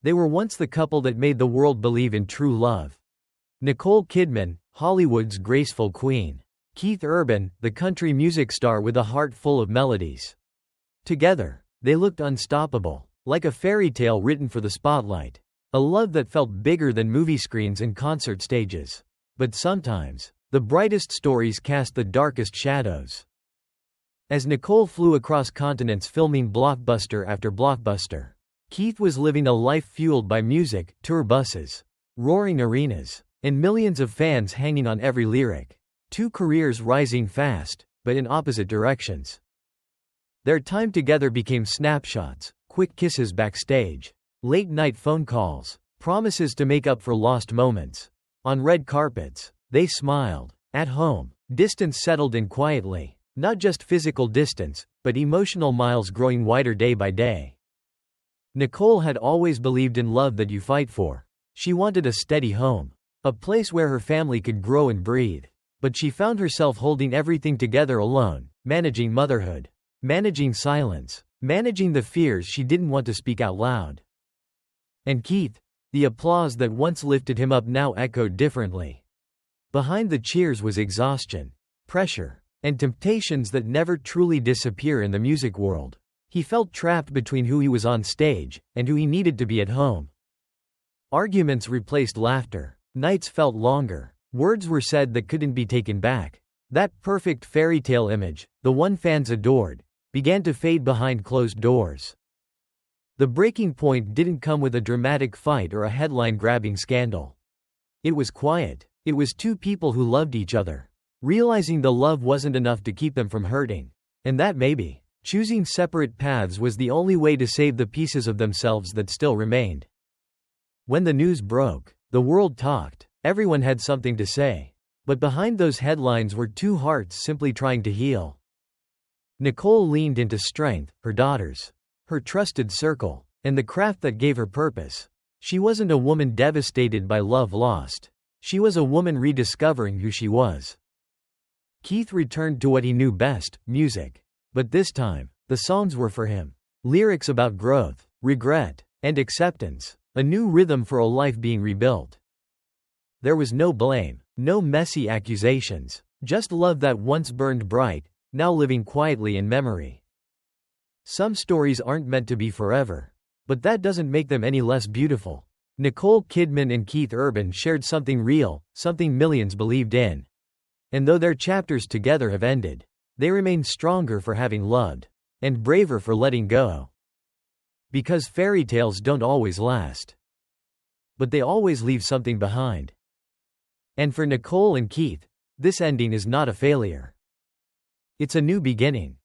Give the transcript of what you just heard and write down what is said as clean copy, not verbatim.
They were once the couple that made the world believe in true love. Nicole Kidman, Hollywood's graceful queen. Keith Urban, the country music star with a heart full of melodies. Together, they looked unstoppable, like a fairy tale written for the spotlight. A love that felt bigger than movie screens and concert stages. But sometimes, the brightest stories cast the darkest shadows. As Nicole flew across continents filming blockbuster after blockbuster, Keith was living a life fueled by music, tour buses, roaring arenas, and millions of fans hanging on every lyric. Two careers rising fast, but in opposite directions. Their time together became snapshots, quick kisses backstage, late-night phone calls, promises to make up for lost moments. On red carpets, they smiled. At home, distance settled in quietly. Not just physical distance, but emotional miles growing wider day by day. Nicole had always believed in love that you fight for. She wanted a steady home, a place where her family could grow and breathe. But she found herself holding everything together alone, managing motherhood, managing silence, managing the fears she didn't want to speak out loud. And Keith, the applause that once lifted him up now echoed differently. Behind the cheers was exhaustion, pressure, and temptations that never truly disappear in the music world. He felt trapped between who he was on stage and who he needed to be at home. Arguments replaced laughter. Nights felt longer. Words were said that couldn't be taken back. That perfect fairy tale image, the one fans adored, began to fade behind closed doors. The breaking point didn't come with a dramatic fight or a headline-grabbing scandal. It was quiet. It was two people who loved each other, realizing the love wasn't enough to keep them from hurting, and that maybe choosing separate paths was the only way to save the pieces of themselves that still remained. When the news broke, the world talked. Everyone had something to say. But behind those headlines were two hearts simply trying to heal. Nicole leaned into strength, her daughters, her trusted circle, and the craft that gave her purpose. She wasn't a woman devastated by love lost. She was a woman rediscovering who she was. Keith returned to what he knew best, music. But this time, the songs were for him. Lyrics about growth, regret, and acceptance. A new rhythm for a life being rebuilt. There was no blame, no messy accusations, just love that once burned bright, now living quietly in memory. Some stories aren't meant to be forever, but that doesn't make them any less beautiful. Nicole Kidman and Keith Urban shared something real, something millions believed in. And though their chapters together have ended, they remain stronger for having loved, and braver for letting go. Because fairy tales don't always last, but they always leave something behind. And for Nicole and Keith, this ending is not a failure. It's a new beginning.